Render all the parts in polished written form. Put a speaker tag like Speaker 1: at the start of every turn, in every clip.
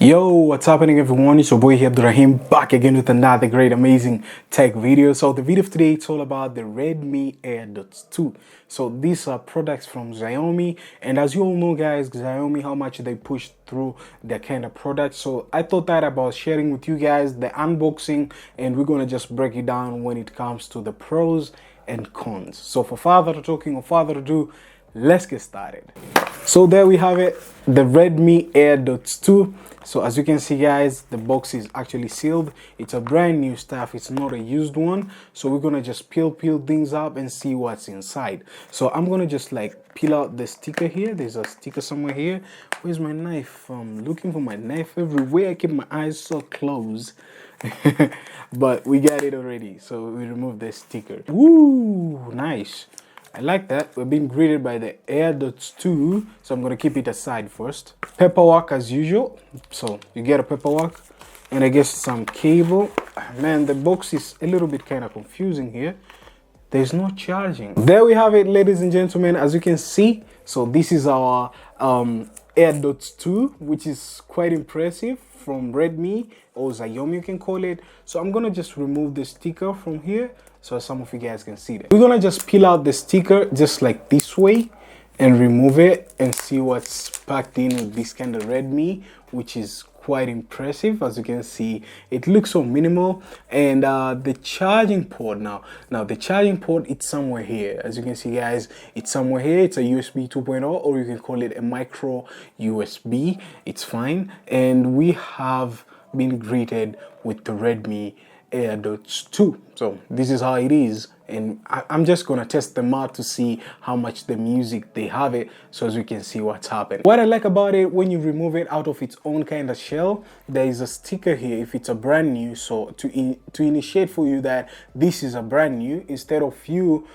Speaker 1: Yo, what's happening everyone? It's your boy here, Abdurrahim, back again with another great amazing tech video. So the video of today, it's all about the Redmi Airdots 2. So these are products from Xiaomi, and as you all know guys, Xiaomi, how much they push through their kind of products. So I thought that about sharing with you guys the unboxing, and we're gonna just break it down when it comes to the pros and cons. So for further ado, let's get started. So there we have it, the Redmi Airdots 2. So as you can see guys, the box is actually sealed. It's a brand new stuff, it's not a used one. So we're gonna just peel things up and see what's inside. So I'm gonna just like peel out the sticker here. There's a sticker somewhere here. Where's my knife? I'm looking for my knife everywhere. I keep my eyes so closed. But we got it already. So we remove the sticker. Woo, nice. I like that. We're being greeted by the Airdots 2, so I'm going to keep it aside first. Paperwork as usual. So you get a paperwork and I guess some cable. Man, the box is a little bit kind of confusing here. There's no charging. There we have it, ladies and gentlemen, as you can see. So this is our Airdots 2, which is quite impressive, from Redmi or Xiaomi you can call it. So I'm gonna just remove the sticker from here so some of you guys can see that. We're gonna just peel out the sticker just like this way and remove it and see what's packed in with this kind of Redmi, which is quite impressive. As you can see, it looks so minimal. And the charging port, now the charging port, it's somewhere here. As you can see guys, it's somewhere here. It's a USB 2.0, or you can call it a micro USB. It's fine. And we have been greeted with the Redmi Airdots 2. So this is how it is, and I'm just gonna test them out to see how much the music they have it, so as we can see what's happening. What I like about it, when you remove it out of its own kind of shell, there is a sticker here if it's a brand new, so to initiate for you that this is a brand new, instead of you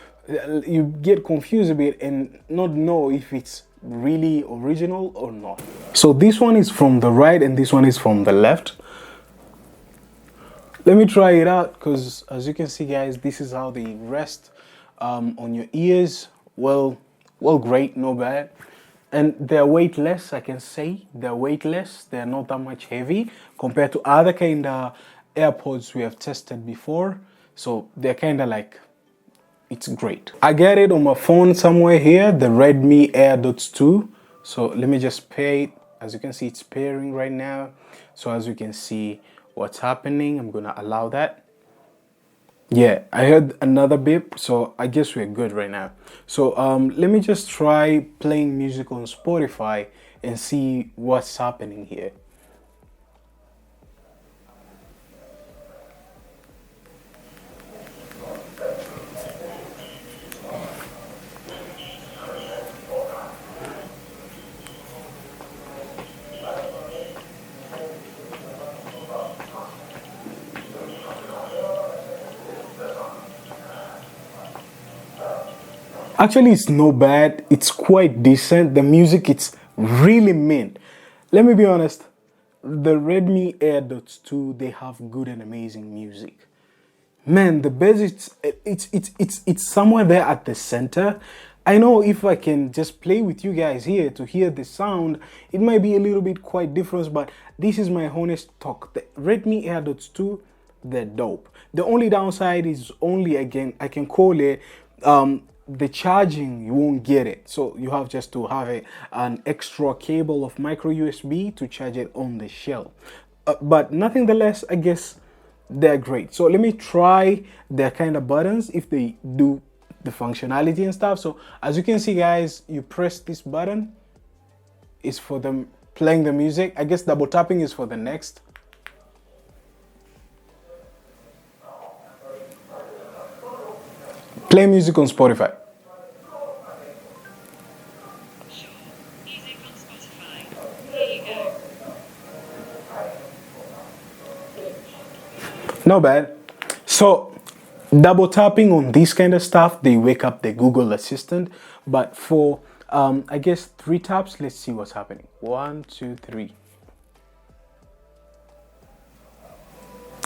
Speaker 1: get confused a bit and not know if it's really original or not. So this one is from the right and this one is from the left. Let me try it out, because as you can see guys, this is how they rest on your ears. Well, great, no bad. And they're weightless, I can say. They're weightless. They're not that much heavy compared to other kind of AirPods we have tested before. So they're kind of like, it's great. I get it on my phone somewhere here, the Redmi Airdots 2. So let me just pair it. As you can see, it's pairing right now. So as you can see what's happening, I'm gonna allow that. Yeah, I heard another beep, so I guess we're good right now. So let me just try playing music on Spotify and see what's happening here. Actually, it's no bad. It's quite decent. The music, it's really mint. Let me be honest. The Redmi Airdots 2, they have good and amazing music. Man, the bass, it's somewhere there at the center. I know if I can just play with you guys here to hear the sound, it might be a little bit quite different, but this is my honest talk. The Redmi Airdots 2, they're dope. The only downside is only, again, I can call it, the charging, you won't get it. So you have just to have an extra cable of micro USB to charge it on the shell. But nonetheless, I guess they're great. So let me try their kind of buttons, if they do the functionality and stuff. So as you can see guys, you press this button, it's for them playing the music. I guess double tapping is for the next. Play music on Spotify.
Speaker 2: Music on Spotify. Here you go.
Speaker 1: Not bad. So double tapping on this kind of stuff, they wake up the Google Assistant. But for I guess 3 taps, let's see what's happening. 1, 2, 3.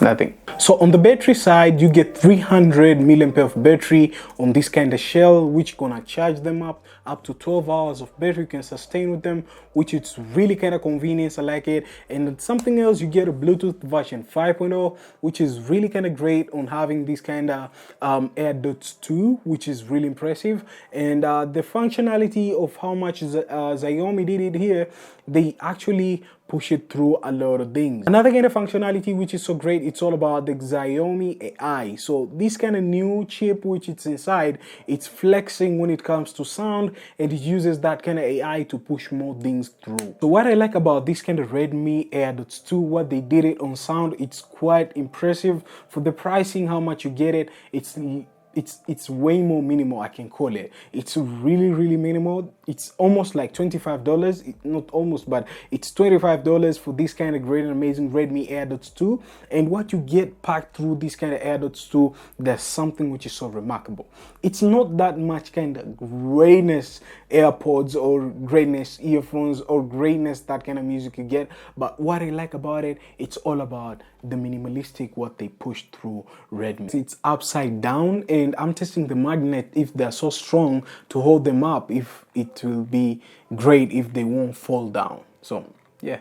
Speaker 1: nothing. So on the battery side, you get 300 milliampere of battery on this kind of shell, which gonna charge them up to 12 hours of battery you can sustain with them, which is really kind of convenient. I like it. And something else, you get a Bluetooth version 5.0, which is really kind of great on having this kind of Airdots 2, which is really impressive. And the functionality of how much Xiaomi did it here, they actually push it through a lot of things. Another kind of functionality which is so great, it's all about the Xiaomi AI. So this kind of new chip which it's inside, it's flexing when it comes to sound, and it uses that kind of AI to push more things through. So what I like about this kind of Redmi Airdots 2, what they did it on sound, it's quite impressive. For the pricing, how much you get it, it's way more minimal, I can call it. It's really minimal. It's almost like $25, not almost, but it's $25 for this kind of great and amazing Redmi Airdots 2. And what you get packed through this kind of Airdots 2, there's something which is so remarkable. It's not that much kind of greatness AirPods or greatness earphones or greatness that kind of music you get, but what I like about it, it's all about the minimalistic what they push through Redmi. It's upside down, and I'm testing the magnet if they're so strong to hold them up, if it will be great if they won't fall down. So yeah,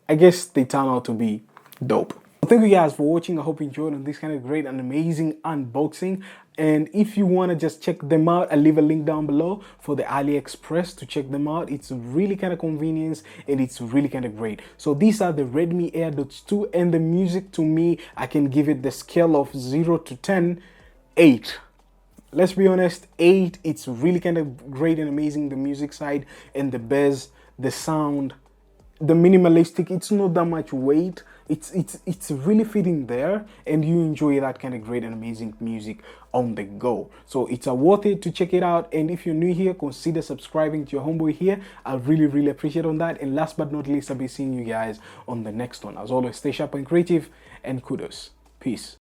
Speaker 1: I guess they turn out to be dope. Thank you guys for watching. I hope you enjoyed on this kind of great and amazing unboxing. And if you want to just check them out, I'll leave a link down below for the AliExpress to check them out. It's really kind of convenience, and it's really kind of great. So these are the Redmi Airdots 2, and the music, to me, I can give it the scale of 0 to 10, 8. Let's be honest, 8. It's really kind of great and amazing, the music side and the bass, the sound, the minimalistic. It's not that much weight. It's really fitting there, and you enjoy that kind of great and amazing music on the go. So it's worth it to check it out. And if you're new here, consider subscribing to your homeboy here. I really appreciate on that. And last but not least, I'll be seeing you guys on the next one. As always, stay sharp and creative, and kudos. Peace.